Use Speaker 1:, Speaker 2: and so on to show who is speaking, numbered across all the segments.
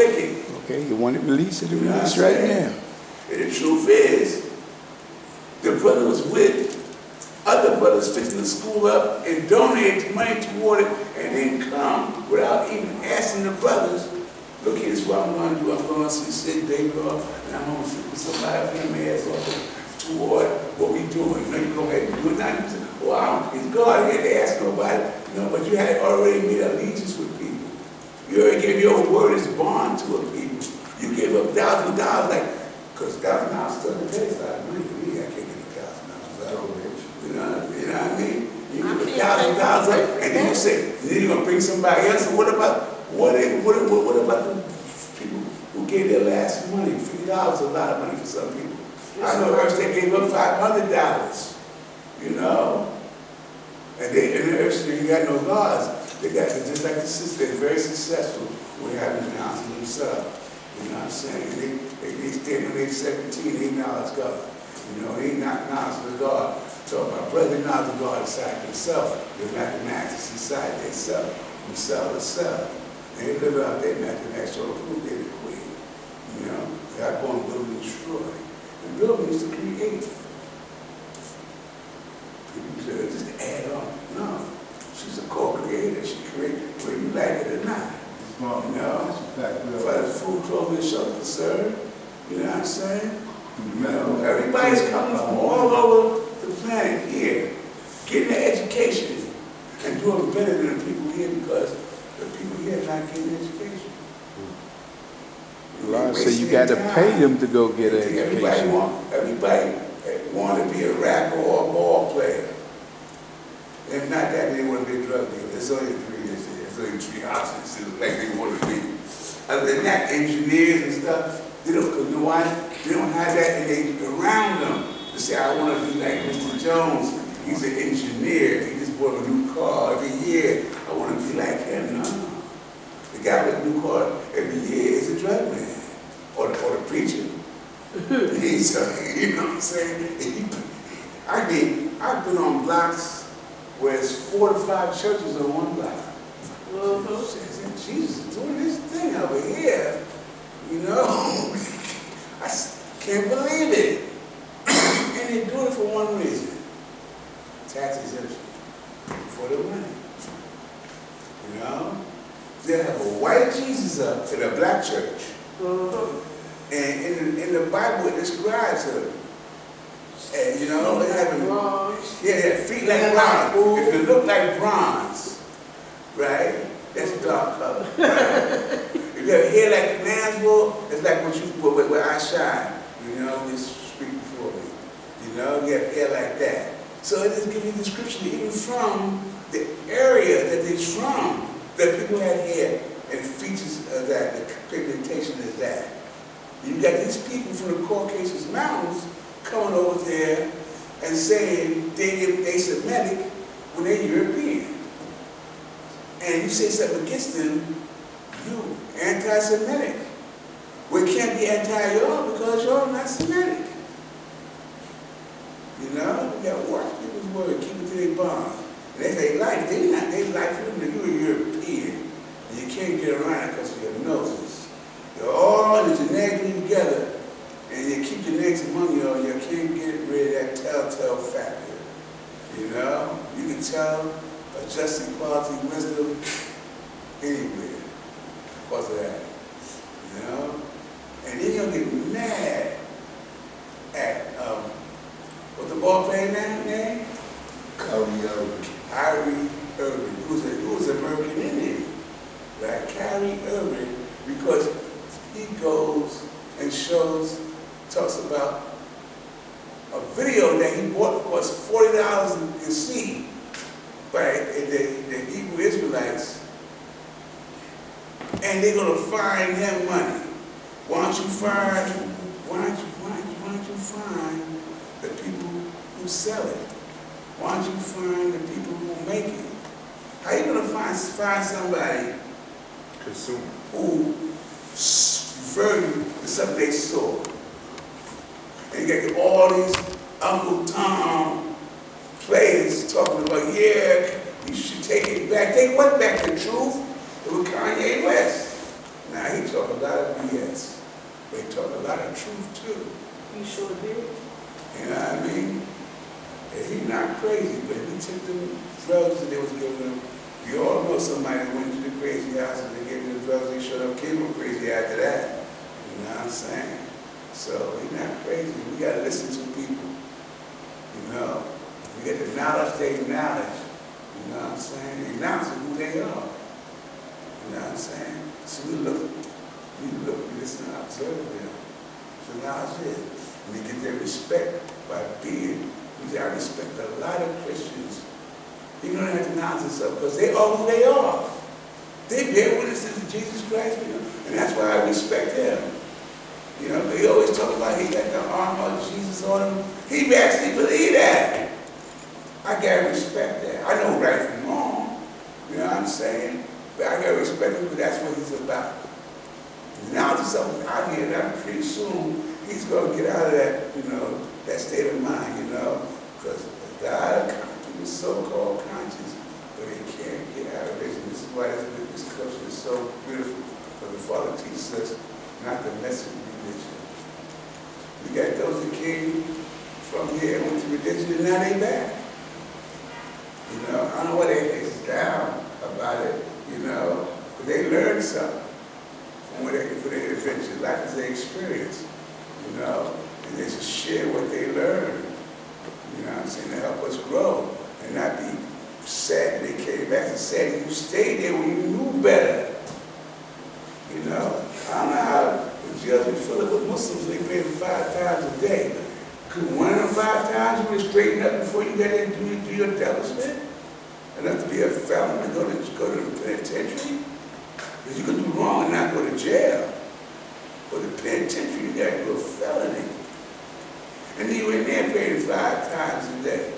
Speaker 1: wicked.
Speaker 2: Okay, you want it released? It'll
Speaker 1: You know
Speaker 2: release
Speaker 1: what I'm
Speaker 2: right
Speaker 1: saying?
Speaker 2: now.
Speaker 1: And the truth is, the brother was with other brothers fixing the school up and donate money toward it, and then come without even asking the brothers, look, here's what I'm going to do. I'm going to sit David off, and I'm going to sit with somebody from the ass off toward what we doing. You know, you go ahead and do it now. You say, well, it's God here to ask nobody. You know, but you had already made allegiance with people. You already gave your word as bond to a people. You gave up $1,000, like, because $1,000 still in the case. I agree with me. I can't get $1,000 out. You know what I mean? You give $1,000 up, and then you say, then you're gonna bring somebody else. And what about the people who gave their last money? $50 is a lot of money for some people. I know Erskine gave up $500. You know, and the Erskine got no gods. They got just like the sister. They're very successful when they have an announcement themselves. You know what I'm saying? They stand when they're 17. They acknowledge God. You know, they not acknowledge the God. So my brother acknowledges God inside himself. They're mathematics inside themselves. And they live out their mathematics, so prove they're the queen. You know, God going to build and destroy. And building is to create. People say, just add on. No. She's a co-creator. She created whether you like it or not. You know, for the food, clothing, and shelter served. You know what I'm saying? You know, everybody's coming from all over the planet here, getting their education and doing better than the people here because the people here are not getting education.
Speaker 2: Lord said you got to pay them to go get an education.
Speaker 1: Everybody want to be a rapper or a ball player. If not that, they want to be a drug dealer. There's only three this year. There's only three options like they want to be. Other than that, engineers and stuff, they don't, because you know why? They don't have that and they around them to say, I want to be like Mr. Jones. He's an engineer. He just bought a new car every year. I want to be like him. No. The guy with a new car every year is a drug man. Or the preacher. He's, you know what I'm saying? I mean, I've been on blocks where it's 4 to 5 churches on one block. Jesus is doing this thing over here. You know? I can't believe it. And they're doing it for one reason. Tax exemption. For the money. You know? They have a white Jesus up in a black church. And in the Bible it describes him. And you know, they have feet like bronze. If you look like bronze, right? That's a dark color. Right? If you have hair like a man's wool, it's like where I shine. You know, just speak before me. You know, you have hair like that. So it just gives you a description even from the area that they're from, that people had hair and features of that, the pigmentation is that. You got these people from the Caucasus Mountains coming over there and saying they Semitic when they're European. And you say something against them, you anti-Semitic. We can't be anti-y'all because y'all not Semitic. You know, you got to watch people's word, keep it to their bond. And they say life, they life for them, you're a European. And you can't get around it because of your noses. You're all genetically together, and you keep your legs among you, and you can't get rid of that telltale factor. You know? You can tell a just equality wisdom anywhere because of that. You know? And then you'll get mad at, what's the ball player name? Kyrie Irving, who's an American Indian. Right? Kyrie Irving, because he goes and talks about a video that he bought for us $40 to see by the Hebrew Israelites, and they're gonna fine him money. Why don't you fine the people who sell it? Why don't you fine the people who make it? How you gonna find somebody
Speaker 3: consumer
Speaker 1: who referring to something they saw? And you got all these Uncle Tom players talking about, yeah, you should take it back. Take what back? The truth? It was Kanye West. Now Now, he talked a lot of BS, but he talked a lot of truth too.
Speaker 3: You sure did.
Speaker 1: You know what I mean? And he's not crazy, but he took them drugs that they was giving him. You all know somebody that went to the crazy house and they gave him the drugs, they showed up, kid went crazy after that. You know what I'm saying? So he's not crazy. We gotta listen to people. You know? We got the knowledge they acknowledge. You know what I'm saying? They acknowledge who they are. You know what I'm saying? So we look, we listen and observe them. So acknowledge it. And they get their respect by being, I respect a lot of Christians. You don't have to announce themselves because they are who they are. They bear witnesses to Jesus Christ, you know, and that's why I respect him. You know, they always talk about he got the armor of Jesus on him. He actually believe that. I gotta respect that. I know right from wrong. You know what I'm saying? But I gotta respect him, but that's what he's about. Now to something out here that pretty soon he's gonna get out of that, you know, that state of mind, you know, because a lot of people so-called conscious, but they can't get out of it. And this is why this culture is so beautiful. But the Father teaches us not to mess with religion. We got those that came from here and went to religion, and now they back. You know, I don't know what they down about it, you know, but they learned something from what they for their adventure. Life is their experience, you know, and they should share what they learned, you know what I'm saying, to help us grow and not be sad that they came back and said you stayed there when you knew better. You know, I don't know how the jails be full of Muslims, they pay them 5 times a day. Could one of them 5 times you would straighten up before you got in and do your devilment? Enough to be a felon to go to the penitentiary? Because you can do wrong and not go to jail. But the penitentiary, you got to do a felony. And then you in there paying 5 times a day.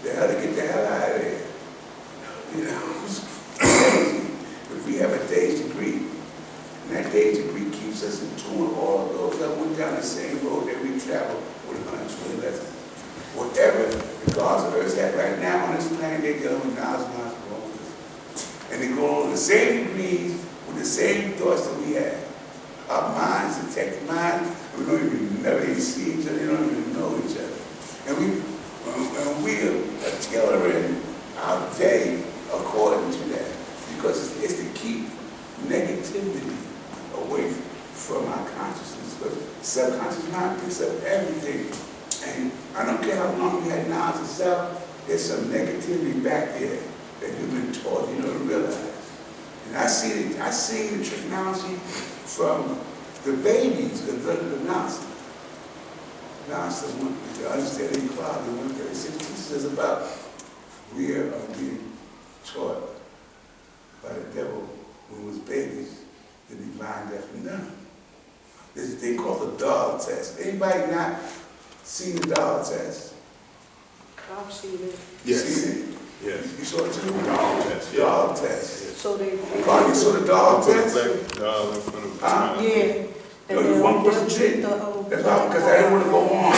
Speaker 1: The hell to get the hell out of there. You know, it's crazy. But we have a day's degree. And that day's degree keeps us in tune with all of those that went down the same road that we traveled with 120 lessons. Whatever the gods of earth have right now on this planet, they're dealing with knowledge, and they go on the same degrees with the same thoughts that we have. Our minds detect minds, we don't even never even see each other, they don't even know each other. And we are tailoring our day according to that, because it's to keep negativity away from our consciousness. But subconscious mind picks up everything. And I don't care how long you had knowledge of self, there's some negativity back there that you've been taught you don't realize. And I see the technology from the babies, the nonsense. Nonsense, the understanding cloud, the 136 teaches us about we are being taught by the devil when we was babies, the divine deaf and dumb. There's a thing called the dog test. Anybody not seen the dog test?
Speaker 3: I've seen it.
Speaker 1: Yes. Seen it?
Speaker 4: Yes.
Speaker 1: You saw it too?
Speaker 4: Dog test, yeah.
Speaker 1: Dog test.
Speaker 4: Yes.
Speaker 3: So they.
Speaker 1: Carl, you saw the dog
Speaker 4: Put a
Speaker 1: test?
Speaker 4: black dog in front of the child.
Speaker 3: Yeah.
Speaker 1: No, you one person did. That's all, because I didn't want to go on.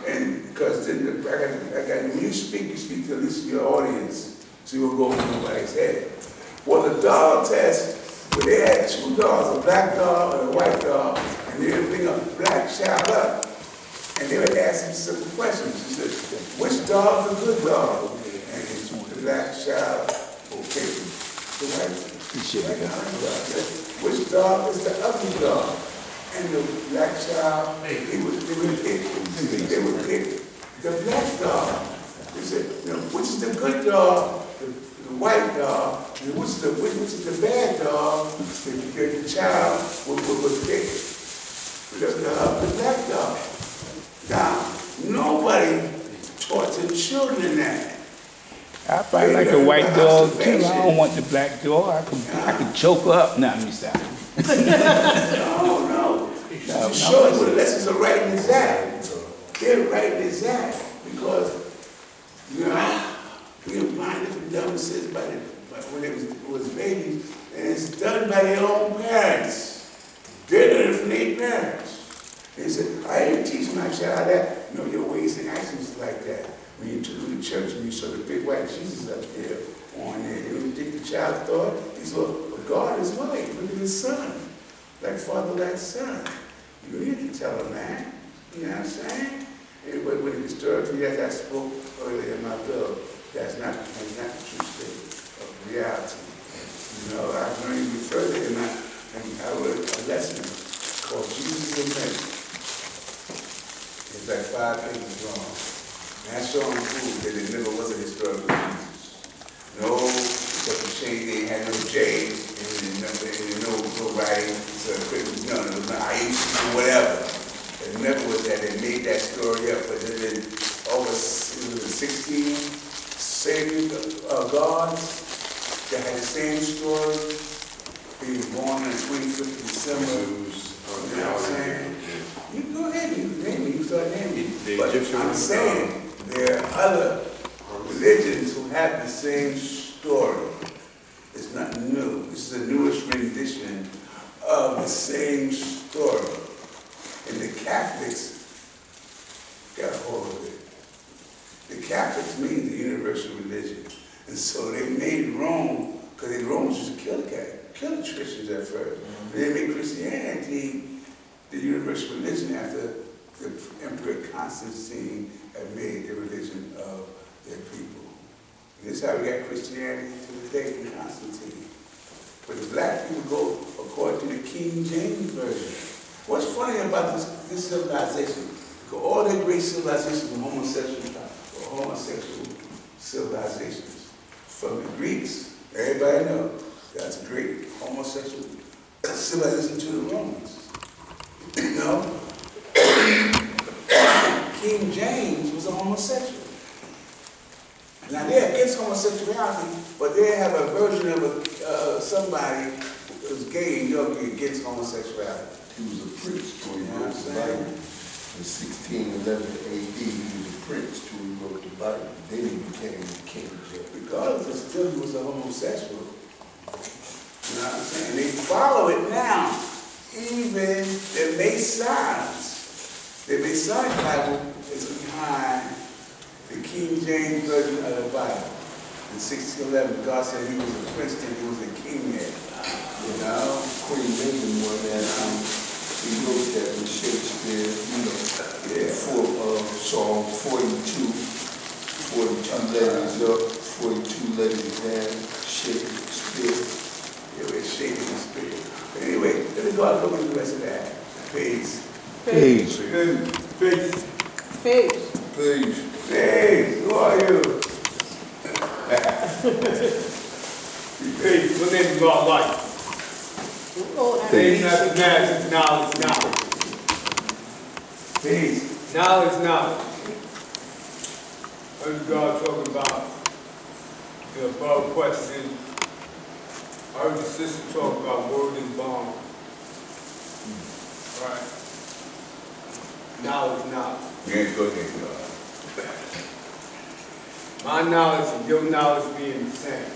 Speaker 1: And because when you speak to at least your audience, so you won't go over nobody's head. Well, the dog test, where they had 2 dogs, a black dog and a white dog, and they would bring a black child up, and they would ask him simple questions. He said, which dog is a good dog? And the black child, okay, the white dog. Which dog is the ugly dog? And the black child, they would pick the black dog. They said, you know, which is the good dog? The white dog. And which is the bad dog? The child would pick the black dog. Now, nobody taught the children that.
Speaker 2: I probably like a white dog too. I don't want the black dog. I can choke up. Nah, let me stop.
Speaker 1: No. To show you what the lessons are right in that. They're right in that because, you know, we apply different dumbases when it was babies, and it's done by their own parents. They're learning from their parents. They said, I didn't teach my child that. No, your ways and actions like that. When you took to the church and you saw the big white Jesus up there on there, you don't think the child thought? He said, well, God is white. Look at his son. like father, like son. You need to tell them that. You know what I'm saying? But with the historically, as I spoke earlier in my bill, that's not the true state of reality. You know, I learned even further and I wrote a lesson called Jesus and Mary. It's like 5 pages long. And that's showing proof that it never was a historical Jesus. No, because the shade they had no J and no writing, so it couldn't, no, it was not Aisha or whatever. It never was that. They made that story up, but then over 16 saving gods that had the same story. He was born on the 25th of December. You know what I'm saying? You can go ahead, you can name me, you start naming me. But I'm saying there are other religions who have the same story. It's not new. This is a newish rendition of the same story. And the Catholics got a hold of it. The Catholics mean the universal religion. And so they made Rome, because the Romans used to kill the Christians at first. But they made Christianity the universal religion after the Emperor Constantine had made the religion of their people. And this is how we got Christianity to the day from Constantine. But the black people go according to the King James Version. What's funny about this civilization? Because all their great civilizations were homosexual civilizations. From the Greeks, everybody knows that's a great homosexual civilization to the Romans. You know? King James was a homosexual. Now they're against homosexuality, but they have a version of somebody who's gay and you'll be against homosexuality.
Speaker 5: He was a prince till he wrote the Bible. In 1611 AD, he was a prince till he wrote the Bible. Then he became the king.
Speaker 1: Regardless, still he was a homosexual. You know what I'm saying? They follow it now. Even the Masons. The Masonic Bible is behind the King James Version of the Bible. In 1611, God said he was a prince and he was a king there. You know?
Speaker 5: Queen Mabel won that. He wrote that with Shakespeare, for Psalm 42, 42 letters up, 42 letters down, Shakespeare.
Speaker 1: Yeah, it's shaking the spirit. But anyway, let me go out and look at the rest of that. Peace.
Speaker 2: Peace.
Speaker 1: Peace.
Speaker 3: Peace.
Speaker 5: Please.
Speaker 1: Peace. Who are you?
Speaker 6: Peace. What name is God like? Ain't nothing matters, knowledge.
Speaker 1: Peace.
Speaker 6: Knowledge. Heard God talking about the above question. I heard the sister talk about word is bond. Right. Knowledge.
Speaker 1: Yeah, go ahead, God.
Speaker 6: My knowledge and your knowledge being the same.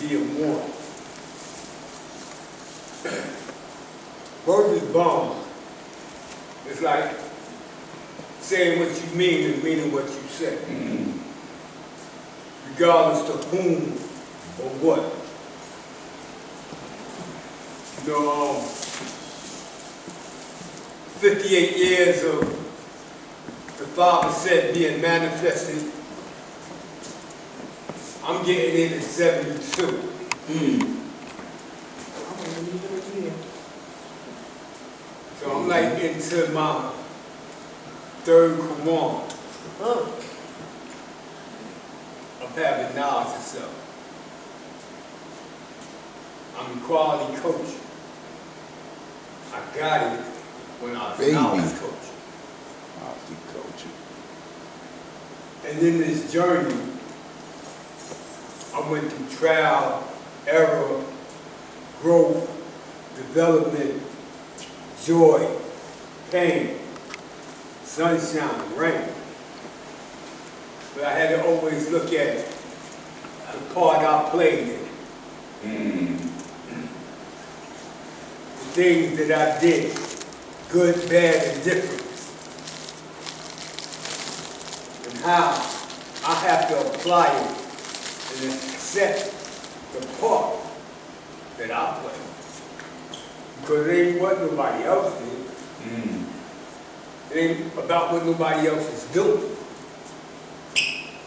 Speaker 6: Being one. Word is bond. It's like saying what you mean and meaning what you say. Regardless to whom or what. You know, 58 years of the Father said being manifested. I'm getting in at 72. So I'm like into my third Quran of having knowledge itself. I'm a quality coach. I got it when I was knowledge coach. And in this journey, I went through trial, error, growth, development, joy, pain, sunshine, rain. But I had to always look at the part I played in. The things that I did, good, bad, and different. And how I have to apply it and accept the part that I play. Because it ain't what nobody else did. It ain't about what nobody else is doing.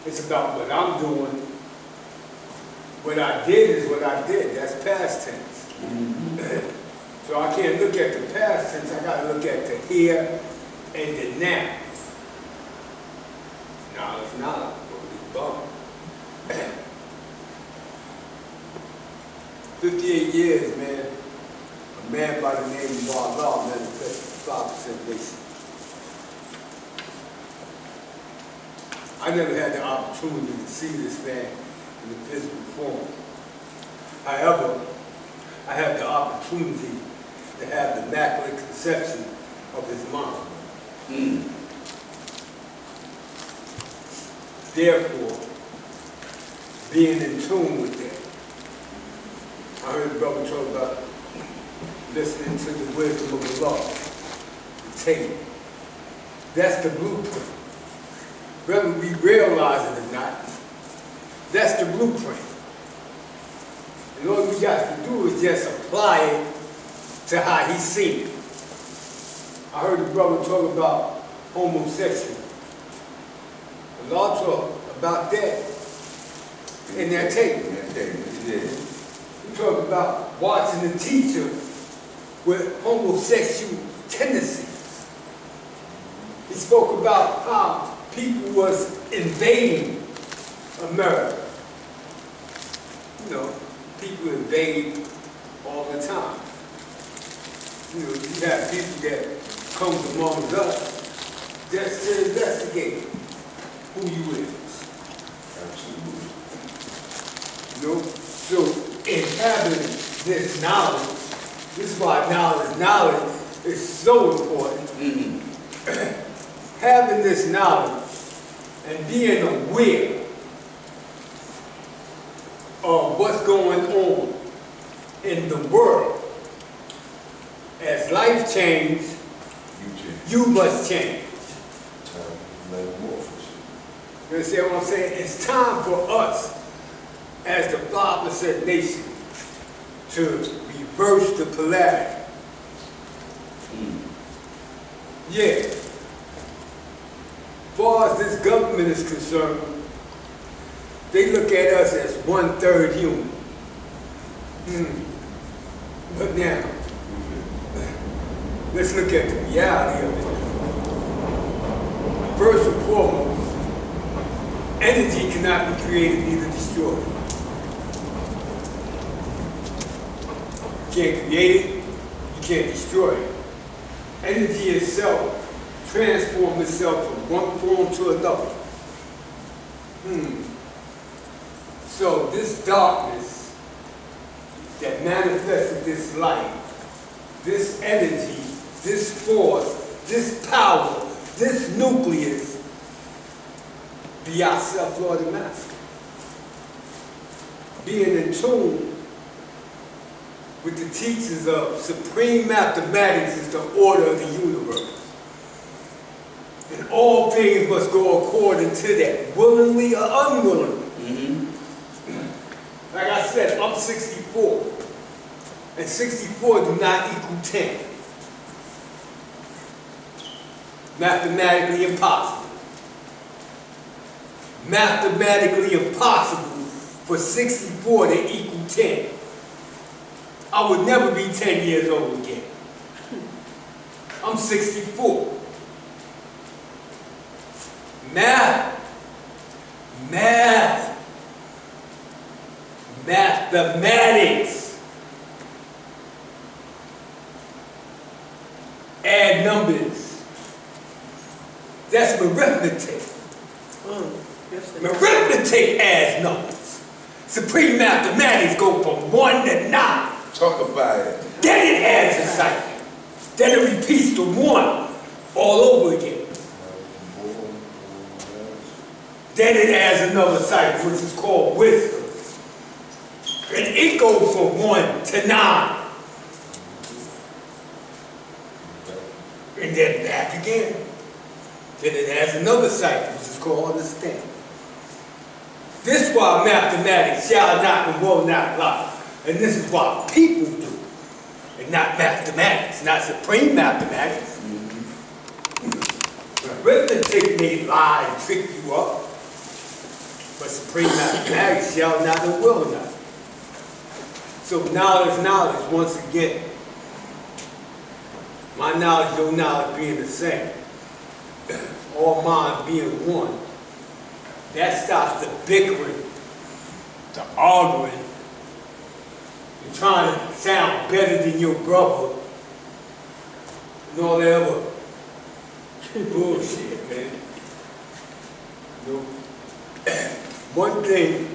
Speaker 6: It's about what I'm doing. What I did is what I did. That's past tense. So I can't look at the past tense. I got to look at the here and the now. Now it's not. It's bum. 58 years, man. A man by the name of Allah manifested 5% basic. I never had the opportunity to see this man in the physical form. However, I have the opportunity to have the immaculate conception of his mind. Therefore, being in tune with that. I heard the brother talk about listening to the wisdom of the law, the tape. That's the blueprint. Whether we realize it or not, that's the blueprint. And all we got to do is just apply it to how he seen it. I heard the brother talk about homosexual. The law talk about that in that tape. We talk about watching the teacher with homosexual tendencies. He spoke about how people was invading America. You know, people invade all the time. You know, you have people that come among us just to investigate who you is.
Speaker 5: Absolutely.
Speaker 6: You know, so in having this knowledge, this is why knowledge is so important. Having this knowledge and being aware of what's going on in the world. As life changes, you must change. You understand what I'm saying? It's time for us, as the 5% nation, to reverse the polarity. Yeah. As far as this government is concerned, they look at us as 1/3 human. But now, let's look at the reality of it. First and foremost, energy cannot be created, neither destroyed. You can't create it, you can't destroy it. Energy itself transforms itself from one form to another. So this darkness that manifested this light, this energy, this force, this power, this nucleus, be ourselves, Lord and Master. Being in tune with the teachings of supreme mathematics is the order of the universe. And all things must go according to that, willingly or unwillingly. Like I said, I'm 64. And 64 do not equal 10. Mathematically impossible. Mathematically impossible for 64 to equal 10. I would never be 10 years old again. I'm 64. Mathematics. Add numbers. That's arithmetic. Arithmetic adds numbers. Supreme mathematics go from 1 to 9.
Speaker 1: Talk about it.
Speaker 6: Then it adds a cycle. Then it repeats to 1 all over again. Then it adds another cycle, which is called wisdom. And it goes from 1 to 9. And then back again. Then it adds another cycle, which is called understanding. This is why mathematics shall not and will not lie. And this is why people do. And not mathematics, not supreme mathematics. Arithmetic may lie and trick you up, but supreme mathematics shall not and will not. So knowledge, once again. My knowledge, your knowledge being the same. All mind being one. That stops the bickering, the arguing, and trying to sound better than your brother, and all that other bullshit, man. You know, one thing,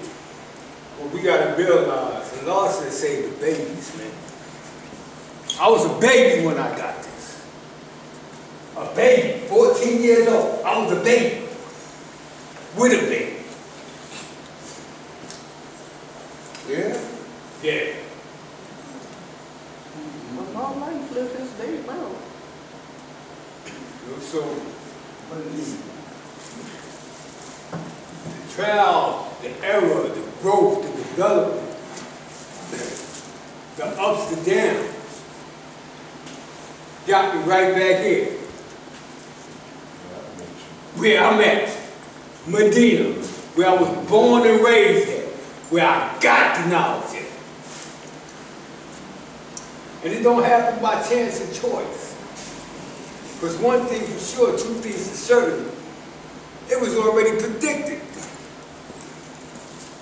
Speaker 6: what we gotta realize, and Lord said save the babies, man. I was a baby when I got this. A baby, 14 years old. I was a baby. With a baby.
Speaker 5: Yeah?
Speaker 6: Yeah.
Speaker 3: My life lived this day now.
Speaker 6: So, the trial, the error, the growth, the development, the ups and downs, got me right back here. Where I'm at, Medina, where I was born and raised at, where I got the knowledge at. And it don't happen by chance or choice. Because one thing for sure, two things for certain, it was already predicted.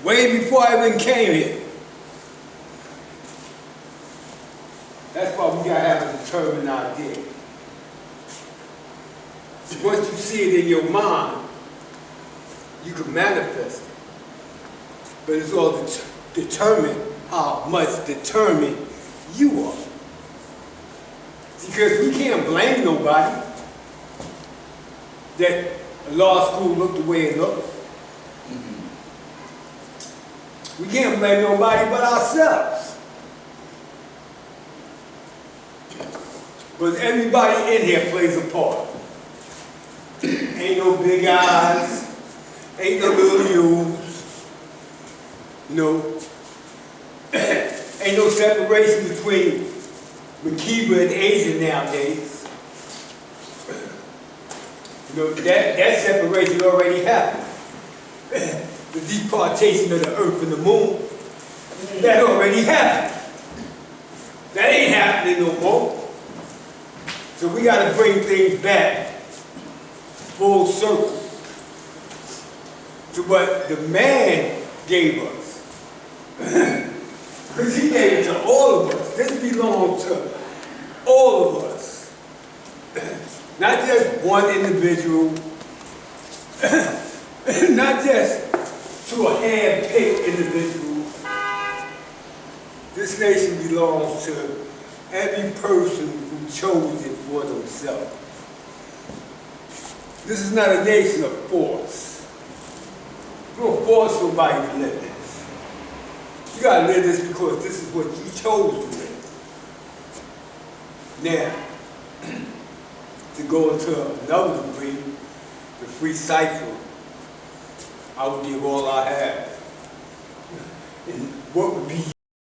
Speaker 6: Way before I even came here. That's why we gotta have a determined idea. Once you see it in your mind, you can manifest it. But it's all determined how much determined you are. Because we can't blame nobody that a law school looked the way it looked. We can't blame nobody but ourselves. But everybody in here plays a part. Ain't no big eyes, ain't no little U's, you know. Ain't no separation between Makiba and Asia nowadays. You know, that separation already happened. The departation of the earth and the moon, that already happened. That ain't happening no more. So we gotta bring things back full circle to what the man gave us. Because he gave it to all of us. This belongs to all of us. Not just one individual, not just to a hand-picked individual. This nation belongs to every person who chose it for themselves. This is not a nation of force. You don't force nobody to live this. You gotta live this because this is what you chose to live. Now, to go into another degree, the free cycle, I would give all I have. And what would be